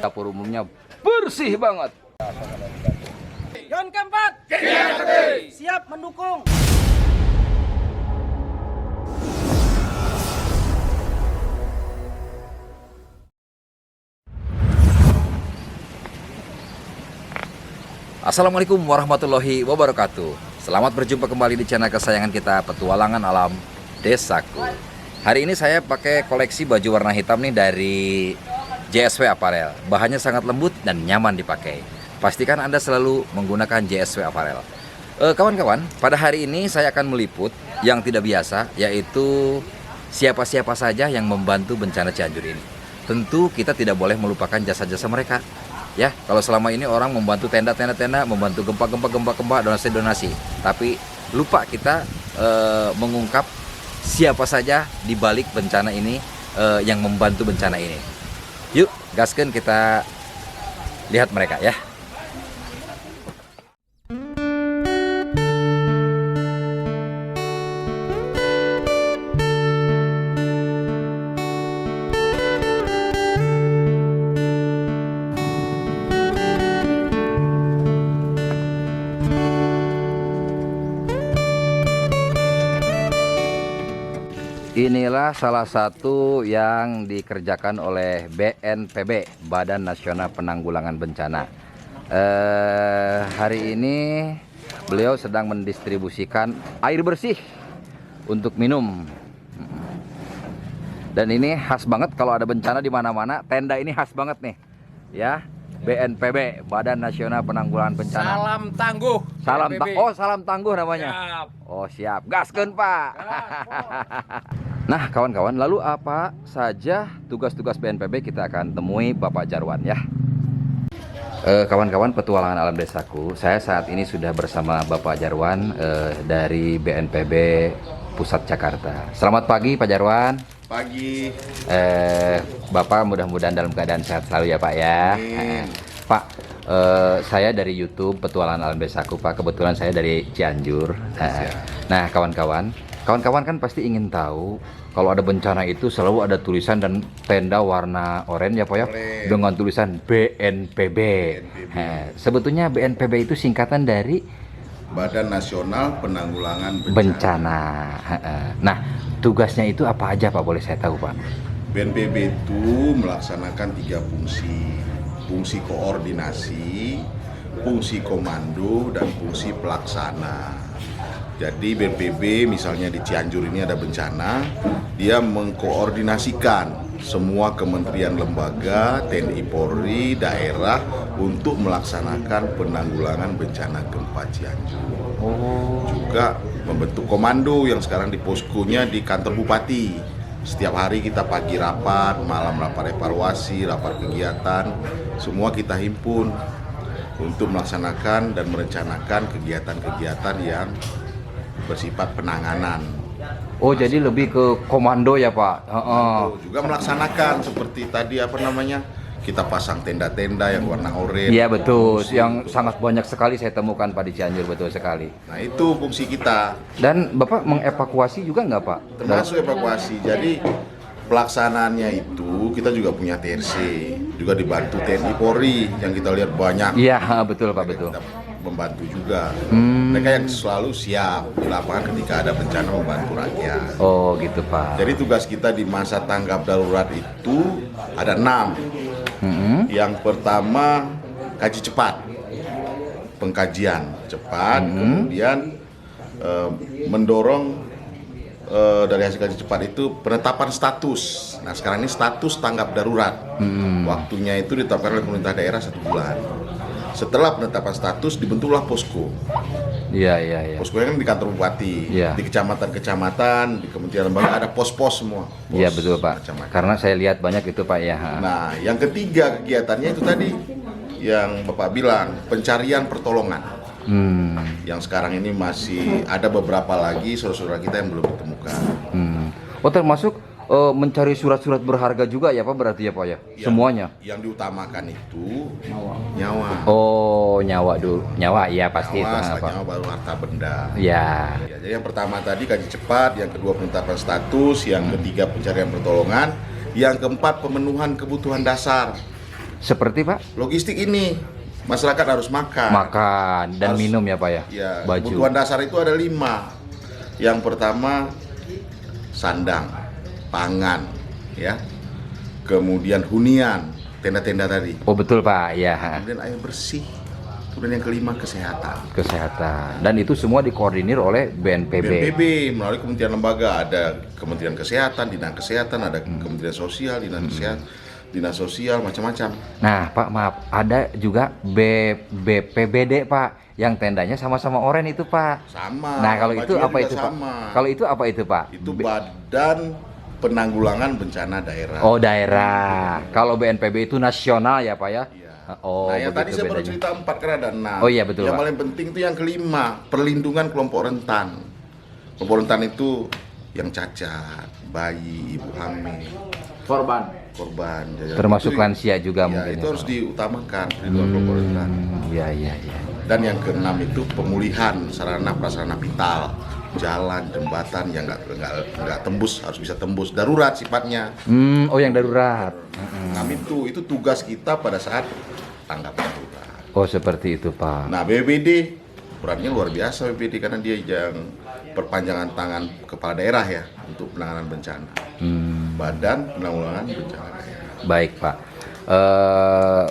Dapur umumnya bersih banget. Yon keempat, siap mendukung. Assalamualaikum warahmatullahi wabarakatuh. Selamat berjumpa kembali di channel kesayangan kita, Petualangan Alam Desaku. Hari ini saya pakai koleksi baju warna hitam nih dari JSW Apparel. Bahannya sangat lembut dan nyaman dipakai. Pastikan Anda selalu menggunakan JSW Apparel. Kawan-kawan, pada hari ini saya akan meliput yang tidak biasa, yaitu siapa-siapa saja yang membantu bencana Cianjur ini. Tentu kita tidak boleh melupakan jasa-jasa mereka. Ya, kalau selama ini orang membantu tenda-tenda, membantu gempa, donasi, tapi lupa kita mengungkap siapa saja di balik bencana ini yang membantu bencana ini. Yuk, gaskeun kita lihat mereka ya. Inilah salah satu yang dikerjakan oleh BNPB, Badan Nasional Penanggulangan Bencana. Hari ini beliau sedang mendistribusikan air bersih untuk minum. Dan ini khas banget kalau ada bencana di mana-mana. Tenda ini khas banget nih, ya. BNPB, Badan Nasional Penanggulangan Bencana. Salam tangguh. Salam tangguh namanya. Siap. Oh siap, gaskeun Pak. Nah kawan-kawan, lalu apa saja tugas-tugas BNPB kita akan temui Bapak Jarwan ya. Kawan-kawan Petualangan Alam Desaku, saya saat ini sudah bersama Bapak Jarwan dari BNPB Pusat Jakarta. Selamat pagi Pak Jarwan. Pagi. Bapak mudah-mudahan dalam keadaan sehat selalu ya Pak ya. Pak, saya dari YouTube Petualangan Alam Desaku Pak. Kebetulan saya dari Cianjur. Nah kawan-kawan kan pasti ingin tahu kalau ada bencana itu selalu ada tulisan dan tenda warna oranye ya Pak ya, dengan tulisan BNPB. Sebetulnya BNPB itu singkatan dari Badan Nasional Penanggulangan Bencana. Nah, tugasnya itu apa aja Pak, boleh saya tahu Pak? BNPB itu melaksanakan 3 fungsi. Fungsi koordinasi, fungsi komando, dan fungsi pelaksana. Jadi BNPB misalnya di Cianjur ini ada bencana, dia mengkoordinasikan semua kementerian lembaga, TNI Polri, daerah untuk melaksanakan penanggulangan bencana gempa Cianjur. Juga membentuk komando yang sekarang di poskonya di kantor Bupati. Setiap hari kita pagi rapat, malam rapat evaluasi, rapat kegiatan, semua kita himpun untuk melaksanakan dan merencanakan kegiatan-kegiatan yang bersifat penanganan. Oh, jadi lebih ke komando ya Pak? Juga melaksanakan seperti tadi kita pasang tenda-tenda yang warna oranye. Iya betul, yang sangat banyak sekali saya temukan Pak di Cianjur, betul sekali. Nah itu fungsi kita. Dan Bapak mengevakuasi juga nggak Pak? Termasuk evakuasi. Jadi pelaksanaannya itu kita juga punya TRC, juga dibantu TNI Polri yang kita lihat banyak. Iya betul Pak, betul. Kita membantu juga. Mereka yang selalu siap di lapangan ketika ada bencana membantu rakyat. Oh gitu Pak. Jadi tugas kita di masa tanggap darurat itu ada 6. Yang pertama kaji cepat, pengkajian cepat, kemudian mendorong dari hasil kaji cepat itu penetapan status. Nah sekarang ini status tanggap darurat, waktunya itu ditetapkan oleh pemerintah daerah 1 bulan. Setelah penetapan status dibentuklah posko. Iya. Posko kan di kantor bupati, di kecamatan-kecamatan, di kementerian lembaga ada pos-pos semua. Iya betul Pak. Karena saya lihat banyak itu Pak ya. Nah, yang ketiga kegiatannya itu tadi yang Bapak bilang, pencarian pertolongan. Yang sekarang ini masih ada beberapa lagi saudara-saudara kita yang belum ditemukan. Oh termasuk mencari surat-surat berharga juga ya Pak, berarti ya Pak ya? Semuanya? Yang diutamakan itu nyawa. Oh nyawa dulu, nyawa iya pasti itu Nyawa, Pak. nyawa baru harta benda. Ya. Jadi yang pertama tadi kaji cepat, yang kedua penetapan status, yang ketiga pencarian pertolongan, Yang keempat, pemenuhan kebutuhan dasar. Seperti Pak? Logistik ini, masyarakat harus makan. Makan dan Harus- minum ya Pak ya? Ya, Baju. kebutuhan dasar itu ada 5. Yang pertama, sandang, pangan, ya. Kemudian hunian, tenda-tenda tadi. Oh betul Pak, ya. Kemudian air bersih. Kemudian yang kelima, kesehatan. Kesehatan. Dan itu semua dikoordinir oleh BNPB. BNPB melalui kementerian lembaga, ada Kementerian Kesehatan, Dinas Kesehatan, ada Kementerian Sosial, Dinas Kesehatan, Dinas Sosial, macam-macam. Nah Pak maaf, ada juga BPBD Pak, yang tendanya sama-sama oren itu Pak. Sama. Nah kalau itu bajunya apa juga itu Pak? sama. Kalau itu apa itu Pak? Itu Badan Penanggulangan Bencana Daerah. Oh daerah. Kalau BNPB itu nasional ya Pak ya? Iya. Oh Nah, yang tadi begitu saya baru bedanya. cerita 4 karena ada 6. Oh, iya, betul, Yang Pak. paling penting itu yang kelima, perlindungan kelompok rentan. Kelompok rentan itu yang cacat, bayi, ibu hamil, korban. Jadi Termasuk itu- lansia juga ya, mungkin. itu ya, harus Pak. diutamakan perlindungan kelompok rentan. Iya iya iya. Dan yang keenam itu pemulihan sarana prasarana vital, jalan, jembatan yang nggak tembus, harus bisa tembus, darurat sifatnya. Oh yang darurat. Nah, itu tugas kita pada saat tanggap darurat. Oh seperti itu Pak. Nah, BPBD perannya luar biasa BPBD karena dia yang perpanjangan tangan kepala daerah ya untuk penanganan bencana. Badan Penanggulangan Bencana Daerah. Baik Pak.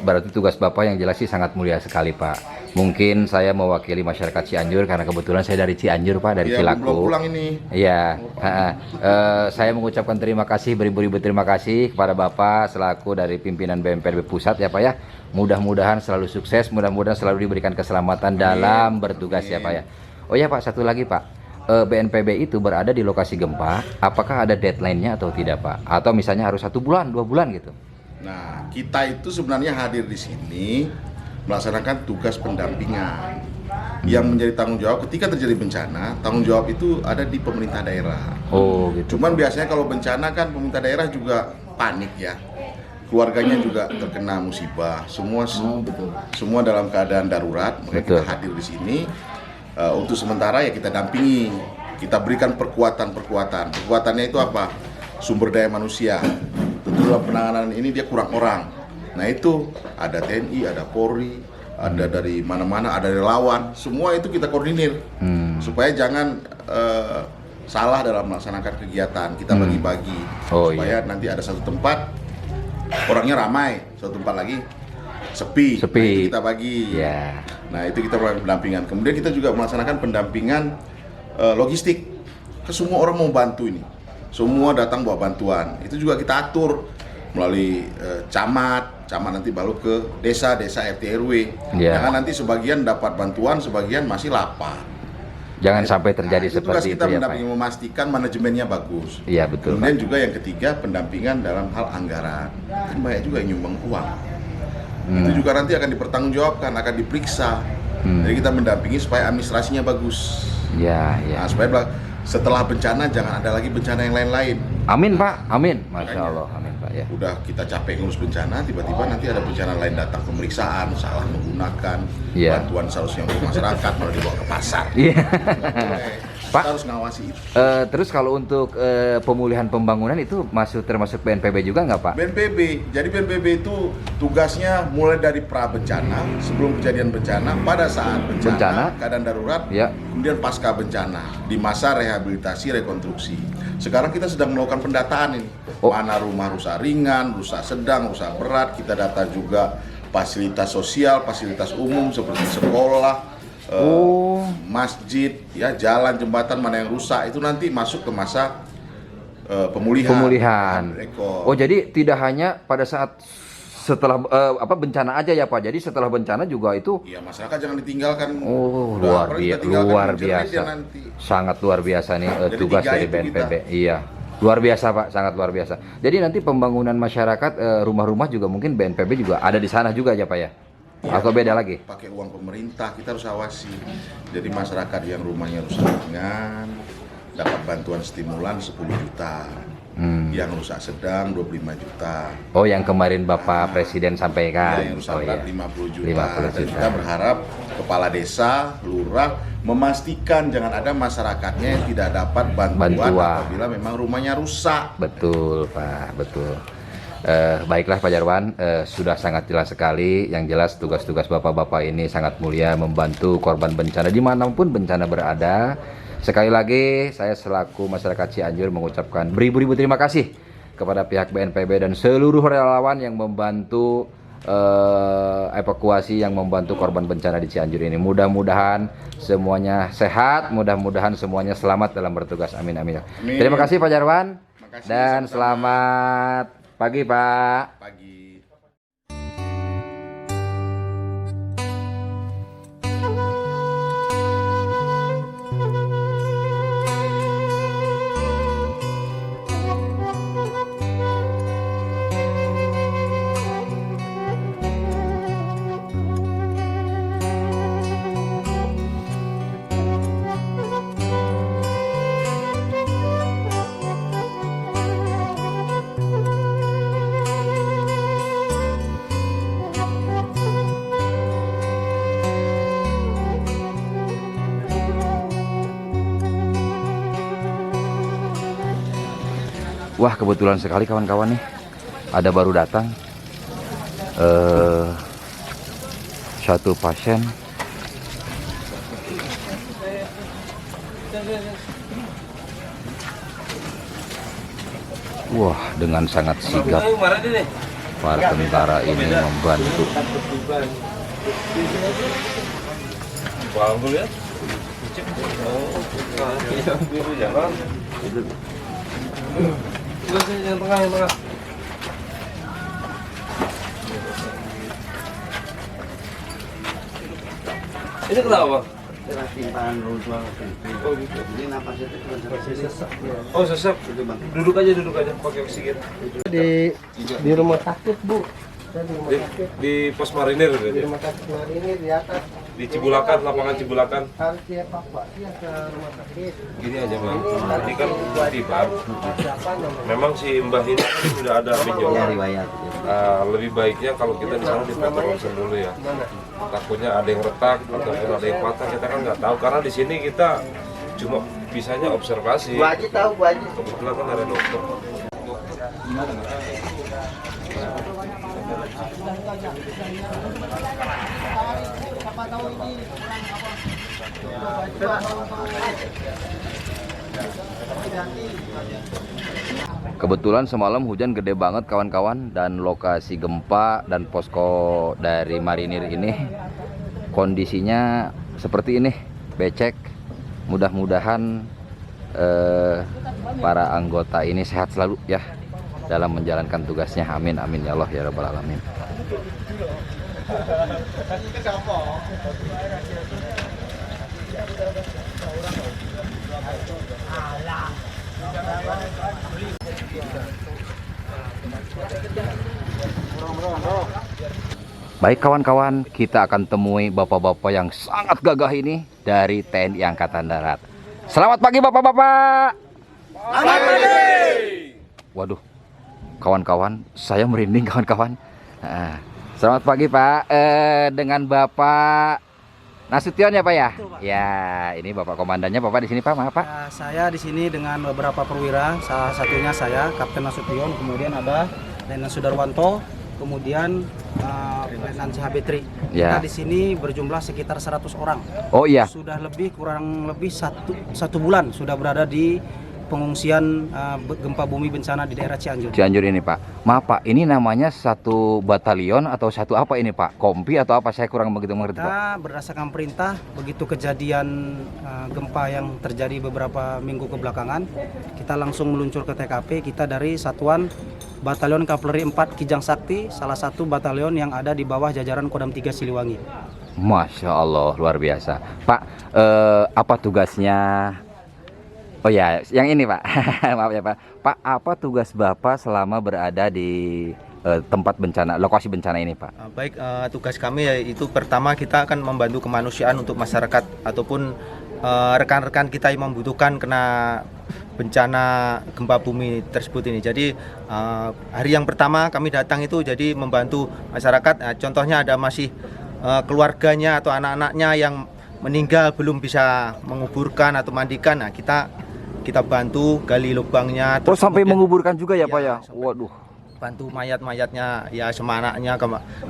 Berarti tugas Bapak yang jelas sih sangat mulia sekali Pak. Mungkin saya mewakili masyarakat Cianjur karena kebetulan saya dari Cianjur Pak, dari Iya, belum Cilaku. pulang ini. Iya, saya mengucapkan terima kasih, beribu-ribu terima kasih kepada Bapak selaku dari pimpinan BNPB Pusat ya Pak ya. Mudah-mudahan selalu sukses, mudah-mudahan selalu diberikan keselamatan dalam bertugas ya Pak ya. Oh ya Pak, satu lagi Pak. BNPB itu berada di lokasi gempa, apakah ada deadline-nya atau tidak Pak? Atau misalnya harus 1 bulan, 2 bulan gitu? Nah, kita itu sebenarnya hadir di sini melaksanakan tugas pendampingan yang menjadi tanggung jawab ketika terjadi bencana. Tanggung jawab itu ada di pemerintah daerah. Oh gitu. Cuman biasanya kalau bencana kan pemerintah daerah juga panik ya. Keluarganya juga terkena musibah. Semua dalam keadaan darurat. Makanya kita Betul. hadir di sini untuk sementara ya kita dampingi. Kita berikan perkuatan. Perkuatannya itu apa? Sumber daya manusia. Tentu dalam penanganan ini dia kurang orang. Nah itu ada TNI, ada Polri, ada dari mana-mana, ada relawan. Semua itu kita koordinir supaya jangan salah dalam melaksanakan kegiatan. Kita bagi-bagi Oh, supaya nanti ada satu tempat orangnya ramai, satu tempat lagi sepi. Sepi. Nah, itu kita bagi. Ya. Nah itu kita melakukan pendampingan. Kemudian kita juga melaksanakan pendampingan logistik. Semua orang mau bantu ini. Semua datang bawa bantuan. Itu juga kita atur melalui camat nanti baru ke desa RT RW. Iya. Jangan nanti sebagian dapat bantuan, sebagian masih lapar. Jangan sampai terjadi Itu tugas seperti kita itu ya Pak. mendampingi, memastikan manajemennya bagus. Iya betul Kemudian Pak. juga yang ketiga pendampingan dalam hal anggaran. Kan banyak juga yang nyumbang uang. Itu juga nanti akan dipertanggungjawabkan, akan diperiksa. Jadi kita mendampingi supaya administrasinya bagus. Ya ya. Nah, supaya setelah bencana jangan ada lagi bencana yang lain-lain. Amin Pak, amin. Masya Allah, amin Pak ya. Udah kita capek ngurus bencana, tiba-tiba nanti ada bencana lain datang, pemeriksaan, salah menggunakan Iya. bantuan seharusnya untuk masyarakat malah dibawa ke pasar. Iya. Kita Pak. harus ngawasi itu. Terus kalau untuk pemulihan pembangunan itu termasuk BNPB juga nggak Pak? BNPB, jadi BNPB itu tugasnya mulai dari pra bencana, sebelum kejadian bencana, pada saat bencana, keadaan darurat, Ya. kemudian pasca bencana, di masa rehabilitasi, rekonstruksi. Sekarang kita sedang melakukan pendataan ini, mana rumah rusak ringan, rusak sedang, rusak berat, kita data juga fasilitas sosial, fasilitas umum seperti sekolah, masjid, ya jalan, jembatan mana yang rusak, itu nanti masuk ke masa pemulihan. Rekor. Oh jadi tidak hanya pada saat setelah bencana aja ya Pak. Jadi setelah bencana juga itu. Iya, masyarakat jangan ditinggalkan. Oh Udah, apalagi kita tinggalkan luar menjerit dia biasa. nanti. Sangat luar biasa nih Jadi tugas tiga dari itu BNPB. Iya. Luar biasa Pak, sangat luar biasa. Jadi nanti pembangunan masyarakat rumah-rumah juga mungkin BNPB juga ada di sana juga ya Pak ya? Atau beda lagi? Pakai uang pemerintah, kita harus awasi. Jadi masyarakat yang rumahnya rusak ringan dapat bantuan stimulan 10 juta. Yang rusak sedang 25 juta. Oh yang kemarin Bapak Presiden sampaikan. Ya, yang rusak Oh, berat iya. 50 juta. 50 Dan juta. kita berharap kepala desa, lurah memastikan jangan ada masyarakatnya yang tidak dapat bantuan apabila memang rumahnya rusak. Betul Pak, betul. Baiklah Pak Jarwan, sudah sangat jelas sekali. Yang jelas tugas-tugas Bapak-Bapak ini sangat mulia, membantu korban bencana dimanapun bencana berada. Sekali lagi saya selaku masyarakat Cianjur mengucapkan beribu-ribu terima kasih kepada pihak BNPB dan seluruh relawan yang membantu evakuasi, yang membantu korban bencana di Cianjur ini. Mudah-mudahan semuanya sehat, mudah-mudahan semuanya selamat dalam bertugas. Amin, amin. Terima kasih Pak Jarwan. Dan selamat pagi Pak. Pagi. Wah, kebetulan sekali kawan-kawan nih, ada baru datang satu pasien. Wah, dengan sangat sigap para tentara ini membantu. Yang tengah, yang tengah. Ini kenapa? Timpahan rudal. Oh gitu. Jadi napasnya itu cuma sesak. Oh sesak. Duduk aja pakai oksigen. Di rumah sakit, Bu. Di pos marinir Di rumah sakit Marinir di atas. di Cibulakan, lapangan Cibulakan. Harus dievakuasi ke rumah sakit. Gini aja bang, ini kan tiba. Memang si Mbah ini sudah ada benjolan. Riwayat. Lebih baiknya kalau kita di sana dipotong langsung dulu ya. Takutnya ada yang retak ataupun ada yang patah, kita kan nggak tahu karena di sini kita cuma bisanya observasi. Bu Haji tahu, Bu Haji. Kebetulan kan ada dokter. Kebetulan semalam hujan gede banget kawan-kawan, dan lokasi gempa dan posko dari Marinir ini kondisinya seperti ini, becek. Mudah-mudahan para anggota ini sehat selalu ya dalam menjalankan tugasnya. Amin, amin ya Allah ya Rabbal Alamin. Baik kawan-kawan, kita akan temui bapak-bapak yang sangat gagah ini dari TNI Angkatan Darat. Selamat pagi bapak-bapak. Selamat pagi. Waduh, kawan-kawan, saya merinding kawan-kawan. Nah, selamat pagi Pak, dengan Bapak Nasution ya Pak ya? Betul, Pak. Ya, ini Bapak komandannya, Bapak di sini Pak, maaf Pak. Ya, saya di sini dengan beberapa perwira, salah satunya saya, Kapten Nasution, kemudian ada Letnan Sudarwanto, kemudian Letnan Sahabetri. Ya. Kita di sini berjumlah sekitar 100 orang. Oh iya, Sudah kurang lebih satu bulan sudah berada di pengungsian gempa bumi bencana di daerah Cianjur. Cianjur ini Pak. Maaf Pak, ini namanya satu batalion atau satu apa ini Pak? Kompi atau apa? Saya kurang begitu mengerti Pak. Kita berdasarkan perintah, begitu kejadian gempa yang terjadi beberapa minggu kebelakangan, kita langsung meluncur ke TKP. Kita dari Satuan Batalion Kavaleri 4 Kijang Sakti, salah satu batalion yang ada di bawah jajaran Kodam 3 Siliwangi. Masya Allah, luar biasa. Pak, apa tugasnya? Oh ya, yang ini Pak. Maaf ya Pak. Pak, apa tugas Bapak selama berada di tempat bencana, lokasi bencana ini Pak? Baik, tugas kami yaitu pertama kita akan membantu kemanusiaan untuk masyarakat ataupun rekan-rekan kita yang membutuhkan kena bencana gempa bumi tersebut ini. Jadi hari yang pertama kami datang itu jadi membantu masyarakat. Contohnya ada masih keluarganya atau anak-anaknya yang meninggal belum bisa menguburkan atau mandikan, nah kita bantu gali lubangnya. Oh, sampai kemudian menguburkan juga ya, Pak ya? sampai Waduh. bantu mayat-mayatnya ya, sama anaknya,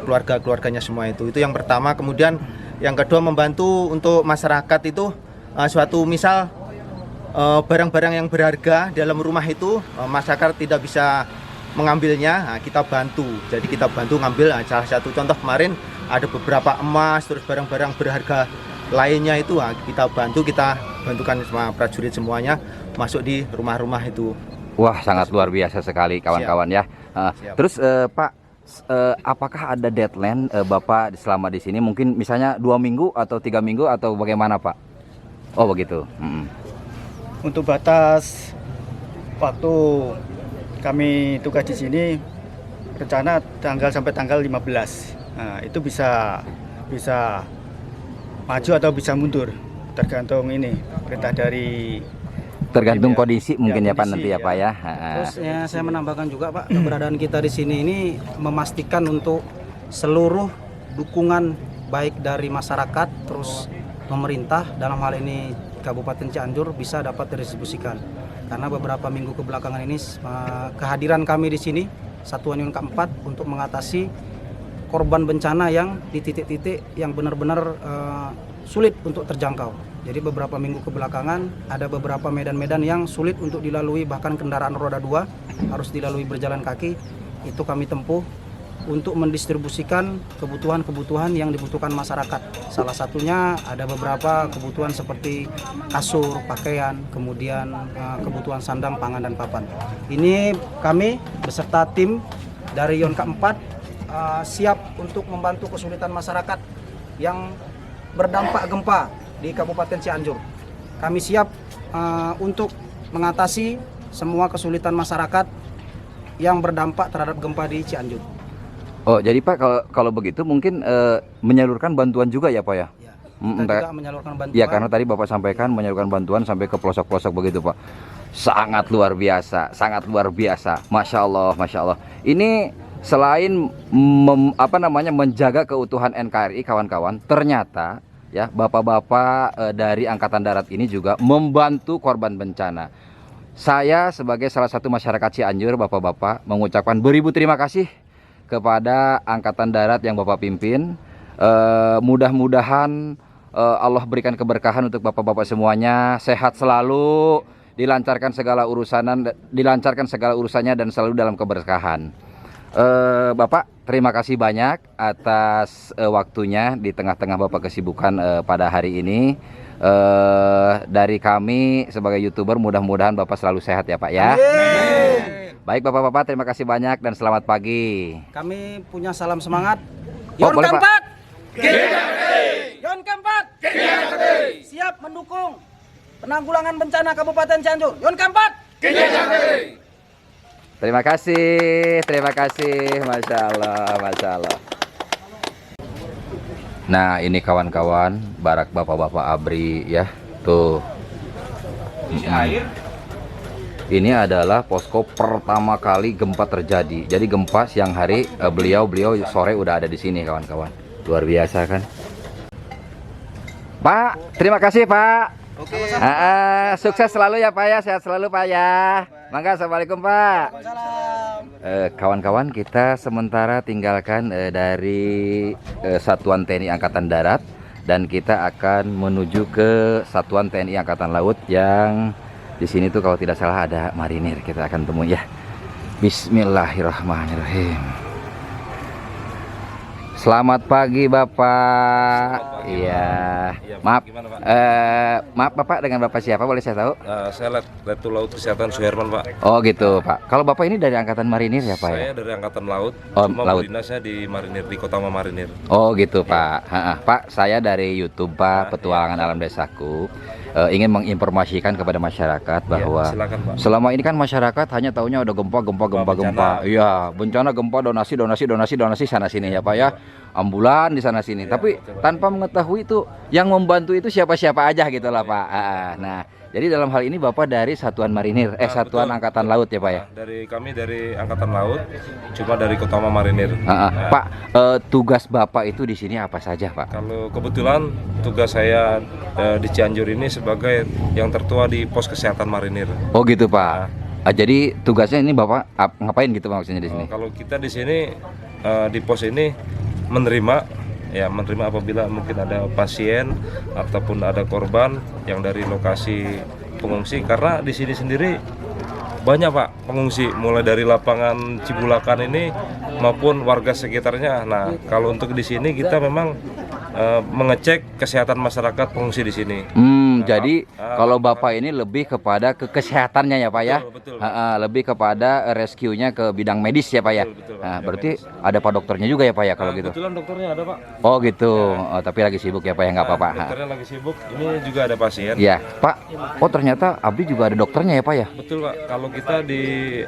keluarga-keluarganya semua itu yang pertama. Kemudian yang kedua, membantu untuk masyarakat itu suatu misal barang-barang yang berharga dalam rumah itu masyarakat tidak bisa mengambilnya, nah, kita bantu. Jadi kita bantu ngambil. Nah, salah satu contoh kemarin ada beberapa emas, terus barang-barang berharga lainnya itu, nah, kita bantukan sama prajurit semuanya masuk di rumah-rumah itu. Wah, sangat luar biasa sekali kawan-kawan ya. Siap. Terus Pak, apakah ada deadline Bapak selama di sini? Mungkin misalnya 2 minggu atau 3 minggu atau bagaimana, Pak? Oh begitu. Untuk batas waktu kami tugas di sini rencana sampai tanggal 15. Nah, itu bisa maju atau bisa mundur, tergantung ini perintah dari Tergantung ya. kondisi mungkin ya Pak, kondisi, nanti ya Pak ya. Terus ya, saya menambahkan juga Pak, keberadaan kita di sini ini memastikan untuk seluruh dukungan baik dari masyarakat, terus pemerintah, dalam hal ini Kabupaten Cianjur, bisa dapat didistribusikan. Karena beberapa minggu kebelakangan ini kehadiran kami di sini Satuan Yonka 4 untuk mengatasi korban bencana yang di titik-titik yang benar-benar sulit untuk terjangkau. Jadi beberapa minggu kebelakangan ada beberapa medan-medan yang sulit untuk dilalui, bahkan kendaraan roda 2 harus dilalui berjalan kaki. Itu kami tempuh untuk mendistribusikan kebutuhan-kebutuhan yang dibutuhkan masyarakat. Salah satunya ada beberapa kebutuhan seperti kasur, pakaian, kemudian kebutuhan sandang, pangan, dan papan. Ini kami beserta tim dari Yonka 4 siap untuk membantu kesulitan masyarakat yang berdampak gempa di Kabupaten Cianjur. Kami siap untuk mengatasi semua kesulitan masyarakat yang berdampak terhadap gempa di Cianjur. Oh, jadi Pak, kalau begitu mungkin menyalurkan bantuan juga ya Pak ya? Ya, kita juga menyalurkan bantuan. Iya, karena tadi Bapak sampaikan menyalurkan bantuan sampai ke pelosok-pelosok begitu Pak. Sangat luar biasa, sangat luar biasa. Masya Allah, Masya Allah. Ini selain menjaga keutuhan NKRI kawan-kawan, ternyata ya bapak-bapak dari Angkatan Darat ini juga membantu korban bencana. Saya sebagai salah satu masyarakat Cianjur, bapak-bapak, mengucapkan beribu terima kasih kepada Angkatan Darat yang Bapak pimpin. Mudah-mudahan Allah berikan keberkahan untuk bapak-bapak semuanya, sehat selalu, dilancarkan segala urusannya dan selalu dalam keberkahan. Bapak, terima kasih banyak atas waktunya di tengah-tengah Bapak kesibukan pada hari ini. Dari kami sebagai YouTuber, mudah-mudahan Bapak selalu sehat ya Pak ya. Baik Bapak-bapak, terima kasih banyak dan selamat pagi. Kami punya salam semangat. Boleh, Pak. Yonka 4 siap mendukung penanggulangan bencana Kabupaten Cianjur. Yonka 4. Terima kasih, Masya Allah, Masya Allah. Nah, ini kawan-kawan, barak bapak-bapak ABRI ya, tuh. Ini adalah posko pertama kali gempa terjadi. Jadi gempa siang hari, beliau sore udah ada di sini kawan-kawan. Luar biasa kan? Pak, terima kasih Pak. Oke. Sukses selalu ya Pak ya, sehat selalu Pak ya. Mangga, assalamualaikum Pak. Kawan-kawan, kita sementara tinggalkan dari Satuan TNI Angkatan Darat dan kita akan menuju ke Satuan TNI Angkatan Laut yang di sini tuh kalau tidak salah ada marinir. Kita akan temui ya. Bismillahirrahmanirrahim. Selamat pagi Bapak. Iya. Maaf. Maaf Bapak, dengan Bapak siapa boleh saya tahu? Saya Letkol Laut Kesehatan Suherman Pak. Oh gitu Pak. Kalau Bapak ini dari Angkatan Marinir ya Pak ya? Saya dari Angkatan Laut. Oh, cuma Laut. dinasnya di Marinir, di Kota Marinir. Oh gitu Pak. Pak, saya dari YouTube Pak, Petualangan Alam Desaku. Ingin menginformasikan kepada masyarakat bahwa silakan, Pak. selama ini kan masyarakat hanya taunya ada gempa. Iya, bencana gempa, donasi sana sini ya Pak ya. Ambulan di sana sini. Tapi tanpa mengetahui itu yang membantu itu siapa-siapa aja gitu lah Pak. Nah, Jadi dalam hal ini Bapak dari Satuan Marinir, Satuan betul, Angkatan betul. Laut ya Pak ya? Kami dari Angkatan Laut, cuma dari Kotama Marinir. Pak, tugas Bapak itu di sini apa saja Pak? Kalau kebetulan tugas saya di Cianjur ini sebagai yang tertua di pos kesehatan marinir. Oh gitu Pak. Jadi tugasnya ini Bapak ngapain gitu Pak, maksudnya di sini? Kalau kita di sini di pos ini menerima apabila mungkin ada pasien ataupun ada korban yang dari lokasi pengungsi, karena di sini sendiri banyak Pak pengungsi mulai dari lapangan Cibulakan ini maupun warga sekitarnya. Nah, kalau untuk di sini kita memang mengecek kesehatan masyarakat pengungsi di sini. Jadi kalau Bapak ini lebih kepada ke kesehatannya ya Pak ya? Betul. Lebih kepada rescue-nya ke bidang medis ya Pak ya? Betul, Nah, bidang berarti medis. ada Pak dokternya juga ya Pak ya kalau gitu? Kebetulan dokternya ada Pak. Oh gitu, oh, tapi lagi sibuk ya Pak ya, nggak apa-apa. Dokternya lagi sibuk. Ini juga ada pasien. Ya Pak, oh ternyata Abri juga ada dokternya ya Pak ya? Betul Pak. Kalau kita di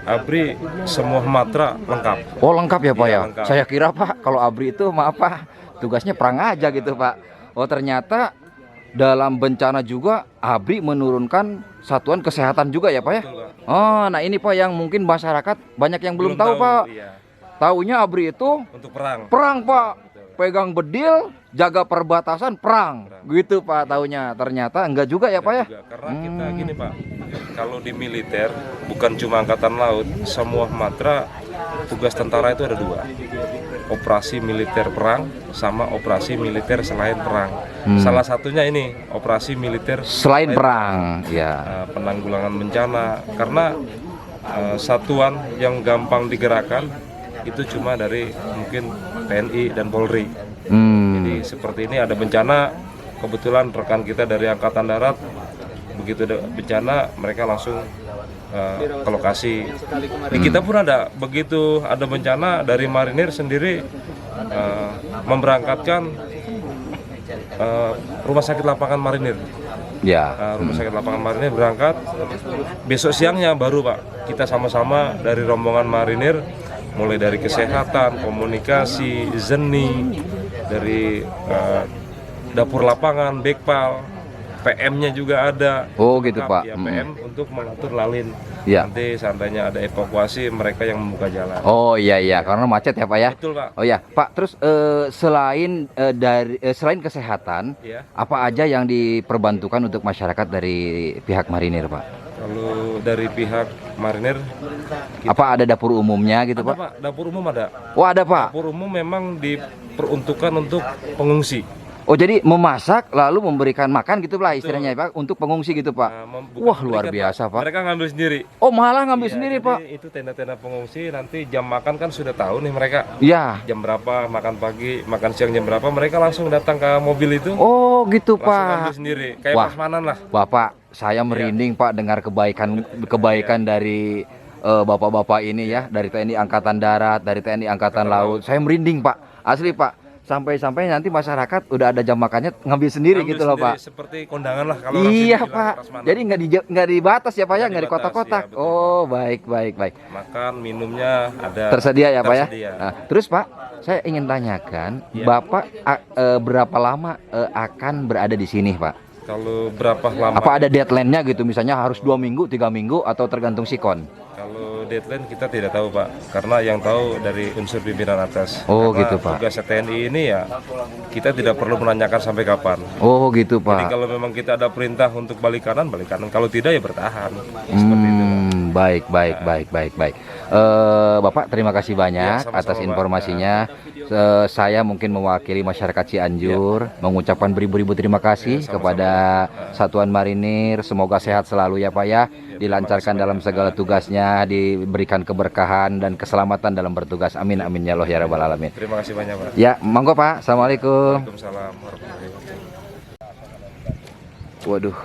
ABRI semua matra lengkap. Oh lengkap ya Pak Iya, ya? lengkap. Saya kira Pak kalau Abri itu maaf Pak, tugasnya perang aja gitu Pak. Oh ternyata dalam bencana juga ABRI menurunkan satuan kesehatan juga ya Pak ya? Betul, Pak. Oh nah ini Pak yang mungkin masyarakat banyak yang belum tahu Pak. Iya. Taunya ABRI itu Untuk perang. perang Pak, pegang bedil, jaga perbatasan perang, gitu Pak taunya. Ternyata enggak juga ya Pak ya? Juga. Karena kita gini Pak, kalau di militer bukan cuma angkatan laut, semua matra tugas tentara itu ada dua, operasi militer perang sama operasi militer selain perang. Salah satunya ini operasi militer Selain perang, ya. penanggulangan bencana, karena satuan yang gampang digerakkan itu cuma dari mungkin TNI dan Polri. Jadi seperti ini ada bencana, kebetulan rekan kita dari Angkatan Darat begitu ada bencana mereka langsung ke lokasi. Di kita pun ada, begitu ada bencana dari marinir sendiri memberangkatkan rumah sakit lapangan marinir. Ya. Rumah sakit lapangan marinir berangkat. Besok siangnya baru Pak kita sama-sama dari rombongan marinir, mulai dari kesehatan, komunikasi, zeni, dari dapur lapangan, bekpal, PM-nya juga ada. Oh gitu Lengkap, Pak. Ya, PM untuk mengatur lalin. Ya. Nanti seandainya ada evakuasi mereka yang membuka jalan. Oh iya iya, karena macet ya Pak ya. Betul Pak. Oh ya Pak, terus selain kesehatan, Ya. apa aja yang diperbantukan untuk masyarakat dari pihak marinir Pak? Kalau dari pihak marinir, Apa ada dapur umumnya gitu ada Pak? Pak, dapur umum ada. Oh ada Pak. Dapur umum memang diperuntukkan untuk pengungsi. Oh jadi memasak lalu memberikan makan gitu lah istilahnya ya Pak untuk pengungsi gitu Pak. Bukan Wah luar memberikan, biasa Pak. Mereka ngambil sendiri. Oh malah ngambil Iya, sendiri jadi Pak. Itu tenda-tenda pengungsi, nanti jam makan kan sudah tahu nih mereka. Ya. Jam berapa makan pagi, makan siang jam berapa, mereka langsung datang ke mobil itu. Oh gitu Langsung ambil Pak. sendiri, kayak Wah. prasmanan lah. Bapak, saya merinding Pak dengar kebaikan dari bapak-bapak ini ya, dari TNI Angkatan Darat, dari TNI Angkatan Laut. Saya merinding Pak, asli Pak. Sampai-sampai nanti masyarakat udah ada jam makannya ngambil sendiri Ambil gitu loh sendiri, Pak. Seperti kondangan lah kalau orang sini Iya bilang Pak. prasmanan. Jadi nggak dibatas ya Pak ya, nggak di dibatas, kotak-kotak. iya, betul. Oh baik. Makan, minumnya ada. Tersedia ya Pak ya. Tersedia. Nah, terus Pak, saya ingin tanyakan, Iya. Bapak berapa lama akan berada di sini Pak? Kalau berapa lama? Apa ada deadline-nya gitu? Misalnya harus 2 minggu, 3 minggu atau tergantung sikon? Kalau deadline kita tidak tahu Pak, karena yang tahu dari unsur pimpinan atas. Oh, Karena gitu, Pak. Tugas TNI ini ya kita tidak perlu menanyakan sampai kapan. Oh gitu Jadi Pak. kalau memang kita ada perintah untuk balik kanan. Kalau tidak ya bertahan. Seperti itu Pak. Baik. Bapak terima kasih banyak Ya, sama-sama, atas Pak. informasinya. Saya mungkin mewakili masyarakat Cianjur mengucapkan beribu-ribu terima kasih Ya, sama-sama, kepada Satuan Marinir. Semoga sehat selalu ya Pak ya. Dilancarkan dalam segala tugasnya, diberikan keberkahan dan keselamatan dalam bertugas. Amin amin ya Allah ya rabbal alamin. Terima kasih banyak Pak. Ya, monggo Pak. Assalamualaikum. Waalaikumsalam warahmatullahi wabarakatuh. Waduh,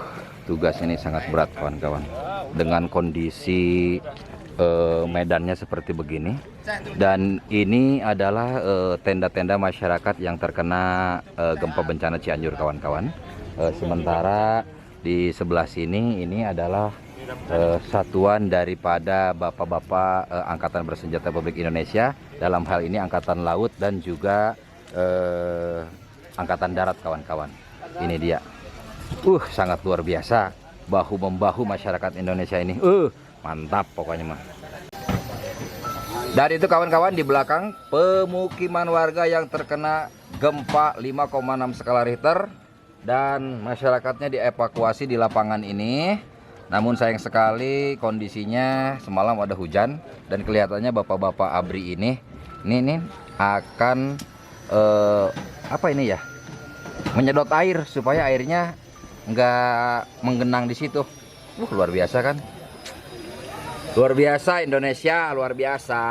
tugas ini sangat berat kawan-kawan. Dengan kondisi medannya seperti begini, dan ini adalah tenda-tenda masyarakat yang terkena gempa bencana Cianjur kawan-kawan. Sementara di sebelah sini ini adalah satuan daripada bapak-bapak Angkatan Bersenjata Republik Indonesia, dalam hal ini Angkatan Laut dan juga Angkatan Darat kawan-kawan. Ini dia. Sangat luar biasa. bahu-membahu masyarakat Indonesia ini. Mantap pokoknya mah. Dan itu kawan-kawan, di belakang pemukiman warga yang terkena gempa 5,6 skala Richter dan masyarakatnya dievakuasi di lapangan ini. Namun sayang sekali kondisinya semalam ada hujan dan kelihatannya bapak-bapak ABRI ini akan apa ini ya? Menyedot air supaya airnya nggak menggenang di situ. Luar biasa kan? Luar biasa Indonesia, luar biasa.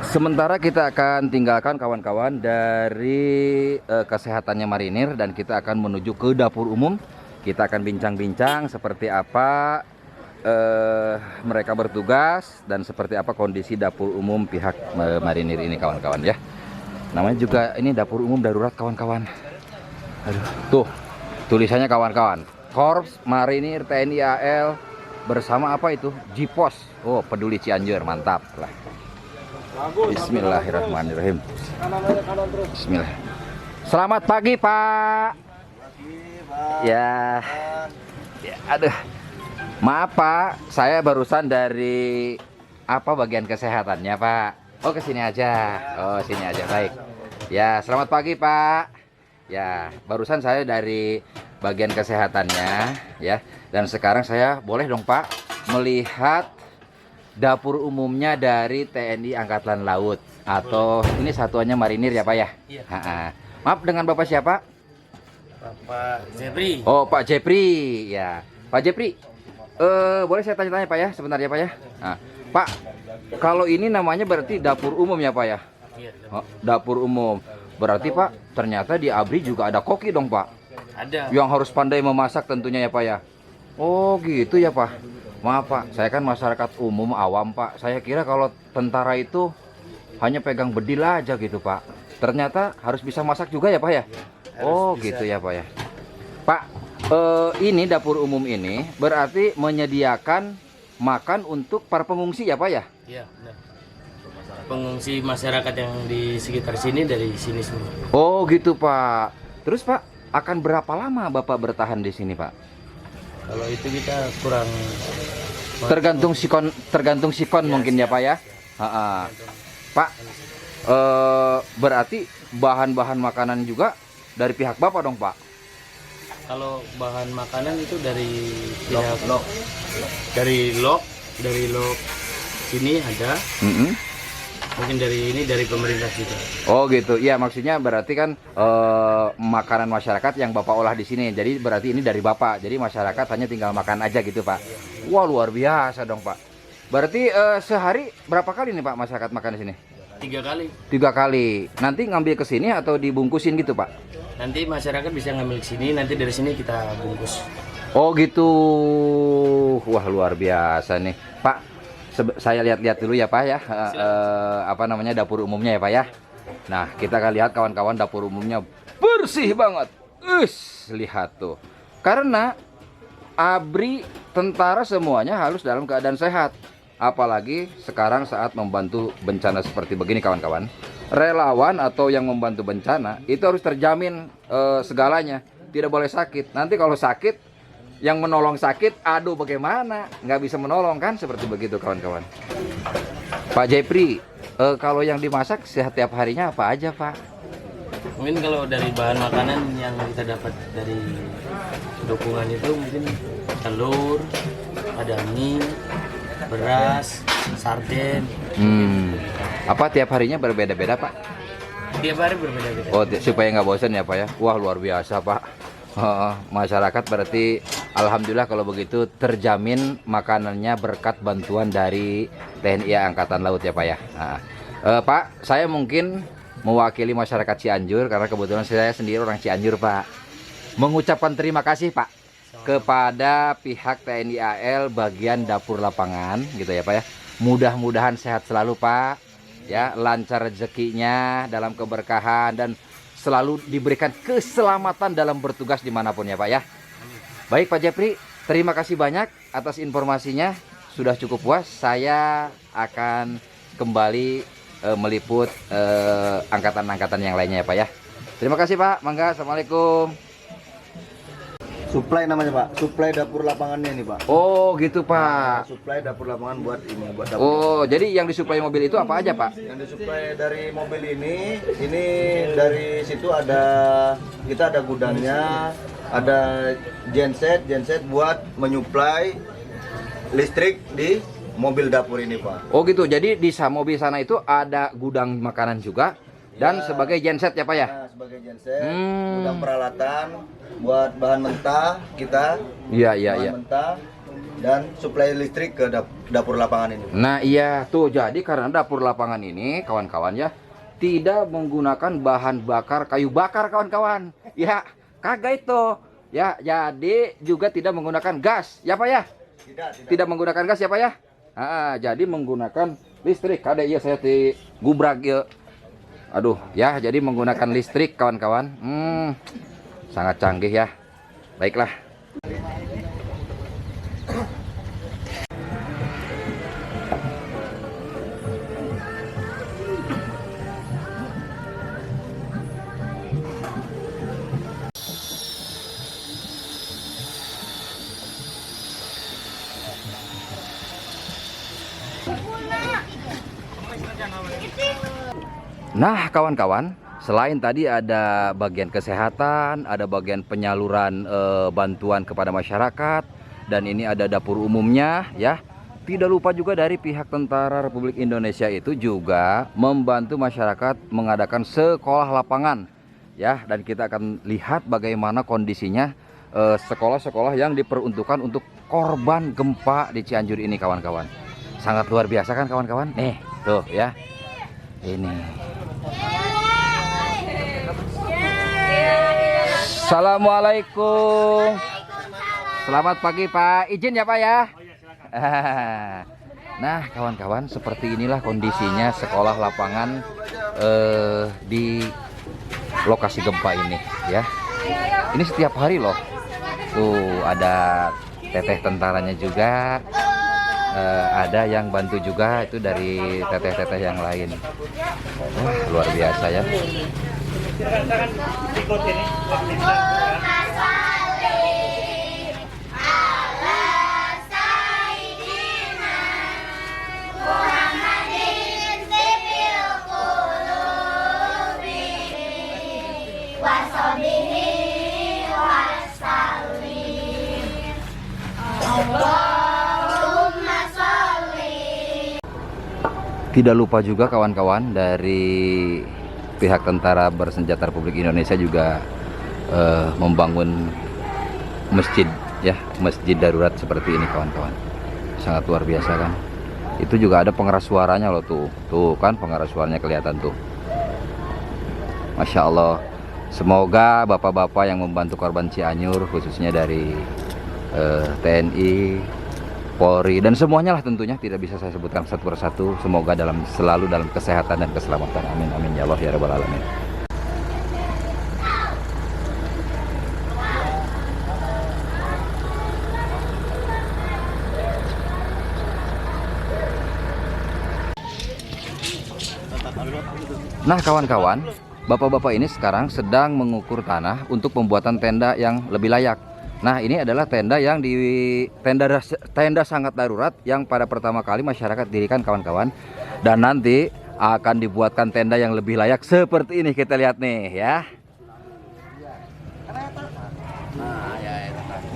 Sementara kita akan tinggalkan kawan-kawan dari kesehatannya marinir dan kita akan menuju ke dapur umum. Kita akan bincang-bincang seperti apa mereka bertugas dan seperti apa kondisi dapur umum pihak marinir ini kawan-kawan ya. Namanya juga ini dapur umum darurat kawan-kawan. Aduh, tuh tulisannya kawan-kawan. Korps Marinir TNI AL bersama apa itu? Jipos. Oh, peduli Cianjur, mantap lah. Bismillahirrahmanirrahim. Bismillah. Selamat pagi, Pak. Ya. Ya, aduh. Maaf, Pak. Saya barusan dari apa bagian kesehatannya, Pak? Oh, ke sini aja. Oh, sini aja. Baik. Ya, selamat pagi, Pak. Ya, barusan saya dari bagian kesehatannya ya. Dan sekarang saya boleh dong, Pak, melihat dapur umumnya dari TNI Angkatan Laut atau ini satuannya marinir ya, Pak ya? Iya. Maaf, dengan Bapak siapa? Bapak Jepri. Oh, Pak Jepri. Ya. Pak Jepri. Boleh saya tanya-tanya, Pak ya, sebentar ya, Pak ya? Nah, Pak, kalau ini namanya berarti dapur umum ya, Pak ya? Iya. Oh, dapur umum. Berarti, Pak, ternyata di ABRI juga ada koki dong, Pak? Ada. Yang harus pandai memasak tentunya ya, Pak ya? Oh, gitu ya, Pak. Maaf, Pak, saya kan masyarakat umum awam, Pak. Saya kira kalau tentara itu hanya pegang bedil aja gitu, Pak. Ternyata harus bisa masak juga ya, Pak ya? Oh, bisa. gitu ya, Pak ya. Pak, ini dapur umum ini berarti menyediakan makan untuk para pengungsi ya, Pak ya? Iya, benar. Pengungsi masyarakat yang di sekitar sini dari sini semua. Oh, gitu, Pak. Terus, Pak, akan berapa lama Bapak bertahan di sini, Pak? Kalau itu kita kurang Tergantung sikon Ya, mungkin ya, siap. Pak ya. Pak, berarti bahan-bahan makanan juga dari pihak Bapak dong, Pak? kalau bahan makanan itu dari pihak dari lok sini ada. Mungkin dari pemerintah juga. Oh gitu, iya maksudnya berarti kan makanan masyarakat yang Bapak olah di sini. Jadi berarti ini dari Bapak. Jadi masyarakat hanya tinggal makan aja gitu, Pak. Wah, luar biasa dong, Pak. Berarti sehari berapa kali nih, Pak, masyarakat makan di sini? 3 kali. 3 kali. Nanti ngambil ke sini atau dibungkusin gitu, Pak? Nanti masyarakat bisa ngambil ke sini, nanti dari sini kita bungkus. Oh gitu. Wah, luar biasa nih, Pak. Saya lihat-lihat dulu ya, Pak ya. Apa namanya dapur umumnya ya, Pak ya. Nah, kita akan lihat kawan-kawan dapur umumnya bersih banget. Lihat tuh. Karena ABRI tentara semuanya harus dalam keadaan sehat. Apalagi sekarang saat membantu bencana seperti begini, kawan-kawan. Relawan atau yang membantu bencana itu harus terjamin segalanya. Tidak boleh sakit. Nanti kalau sakit, yang menolong sakit, aduh bagaimana? Nggak bisa menolong kan? Seperti begitu, kawan-kawan. Pak Jepri, kalau yang dimasak setiap harinya apa aja, Pak? Mungkin kalau dari bahan makanan yang kita dapat dari dukungan itu mungkin telur, ada mie, beras, sarden. Apa tiap harinya berbeda-beda, Pak? Tiap hari berbeda-beda. Oh, supaya nggak bosan ya, Pak ya? Wah, luar biasa, Pak. Masyarakat berarti alhamdulillah kalau begitu terjamin makanannya berkat bantuan dari TNI Angkatan Laut ya, Pak ya. Pak, saya mungkin mewakili masyarakat Cianjur karena kebetulan saya sendiri orang Cianjur, Pak. Mengucapkan terima kasih, Pak, kepada pihak TNI AL bagian dapur lapangan gitu ya, Pak ya. Mudah-mudahan sehat selalu, Pak. Ya, lancar rezekinya dalam keberkahan dan selalu diberikan keselamatan dalam bertugas dimanapun ya, Pak ya. Baik, Pak Jepri, terima kasih banyak atas informasinya. Sudah cukup puas. Saya akan kembali meliput angkatan-angkatan yang lainnya ya, Pak ya. Terima kasih, Pak. Mangga, assalamualaikum. Suplai namanya Pak, suplai dapur lapangannya nih Pak. Oh gitu Pak. Suplai dapur lapangan buat ini, buat dapur. Oh jadi yang disuplai mobil itu apa aja Pak? Yang disuplai dari mobil ini dari situ kita ada gudangnya, ada genset buat menyuplai listrik di mobil dapur ini Pak. Oh gitu, jadi di mobil sana itu ada gudang makanan juga dan Ya. sebagai genset ya Pak ya? Nah, sebagai genset, gudang peralatan buat bahan mentah kita, Iya bahan mentah dan suplai listrik ke dapur lapangan ini. Nah iya tuh, jadi karena dapur lapangan ini kawan-kawan ya tidak menggunakan bahan bakar kayu bakar kawan-kawan. Ya kagak itu. Ya jadi juga tidak menggunakan gas ya Pak ya? Tidak menggunakan gas ya Pak ya? Jadi menggunakan listrik. Ada iya saya di gubrak ya. Aduh ya, jadi menggunakan listrik kawan-kawan. Sangat canggih ya. Baiklah. Nah kawan-kawan, selain tadi ada bagian kesehatan, ada bagian penyaluran bantuan kepada masyarakat, dan ini ada dapur umumnya ya. Tidak lupa juga dari pihak Tentara Republik Indonesia itu juga membantu masyarakat mengadakan sekolah lapangan ya. Dan kita akan lihat bagaimana kondisinya sekolah-sekolah yang diperuntukkan untuk korban gempa di Cianjur ini kawan-kawan. Sangat luar biasa kan kawan-kawan? Nih tuh ya, ini. Assalamualaikum. Selamat pagi Pak. Izin ya Pak ya. Nah kawan-kawan, seperti inilah kondisinya sekolah lapangan di lokasi gempa ini ya. Ini setiap hari loh. Tuh ada teteh tentaranya juga. Ada yang bantu juga itu dari teteh-teteh yang lain. Wah, luar biasa ya. Tidak lupa juga kawan-kawan dari pihak Tentara Bersenjata Republik Indonesia juga membangun masjid ya, masjid darurat seperti ini kawan-kawan. Sangat luar biasa kan. Itu juga ada pengeras suaranya loh tuh. Tuh kan pengeras suaranya kelihatan tuh. Masya Allah. Semoga bapak-bapak yang membantu korban Cianjur khususnya dari TNI, Polri dan semuanya lah tentunya, tidak bisa saya sebutkan satu persatu. Semoga selalu dalam kesehatan dan keselamatan. Amin amin ya Allah ya rabbal alamin. Nah kawan-kawan, bapak-bapak ini sekarang sedang mengukur tanah untuk pembuatan tenda yang lebih layak. Nah ini adalah tenda yang tenda sangat darurat yang pada pertama kali masyarakat dirikan kawan-kawan. Dan nanti akan dibuatkan tenda yang lebih layak seperti ini, kita lihat nih ya.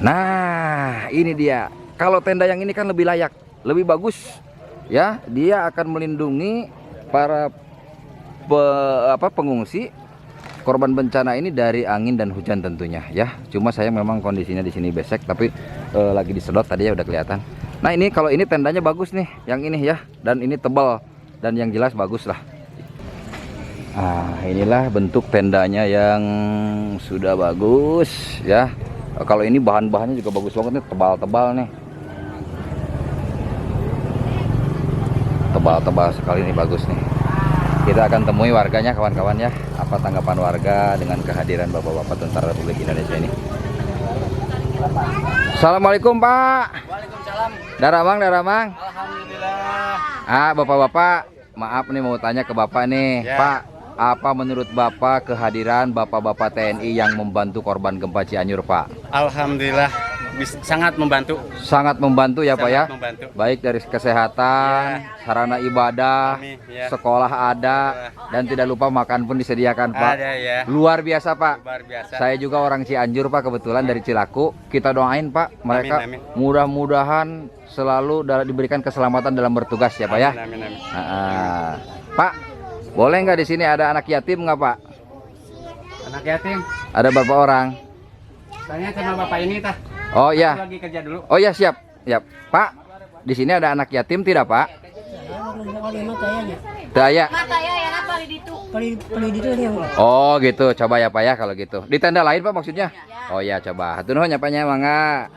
Nah ini dia. Kalau tenda yang ini kan lebih layak, lebih bagus ya. Dia akan melindungi para pengungsi korban bencana ini dari angin dan hujan tentunya ya. Cuma saya memang kondisinya di sini besek, tapi lagi disedot tadi ya udah kelihatan. Nah ini kalau ini tendanya bagus nih, yang ini ya, dan ini tebal dan yang jelas bagus lah. Nah inilah bentuk tendanya yang sudah bagus ya. Kalau ini bahan-bahannya juga bagus banget nih, tebal-tebal nih, tebal-tebal sekali nih, bagus nih. Kita akan temui warganya kawan-kawan ya. Apa tanggapan warga dengan kehadiran bapak-bapak Tentara Republik Indonesia ini. Assalamualaikum Pak. Waalaikumsalam. Daramang. Alhamdulillah. Bapak-bapak, maaf nih mau tanya ke bapak nih. Ya. Pak, apa menurut Bapak kehadiran Bapak-Bapak TNI yang membantu korban gempa Cianjur, Pak? Alhamdulillah sangat membantu. Sangat membantu ya, Pak ya. Sangat membantu. Baik dari kesehatan, sarana ibadah, Amin, ya. sekolah ada, dan tidak lupa makan pun disediakan, Pak. Ada ya. Luar biasa, Pak. Luar biasa. Saya juga orang Cianjur, Pak, kebetulan dari Cilaku. Kita doain, Pak, mereka Amin, amin. mudah-mudahan selalu diberikan keselamatan dalam bertugas ya, Pak ya. Amin, amin. Pak, boleh nggak di sini ada anak yatim nggak, Pak? Anak yatim. Ada berapa orang? Tanya sama bapak ini tah. Oh iya. Lagi kerja dulu. Oh iya, siap. Ya, Pak. Di sini ada anak yatim tidak, Pak? Daya. Oh gitu, coba ya Pak ya kalau gitu. Di tenda lain Pak maksudnya? Oh iya coba. Hatur nuhun ya Pak nya, mangga.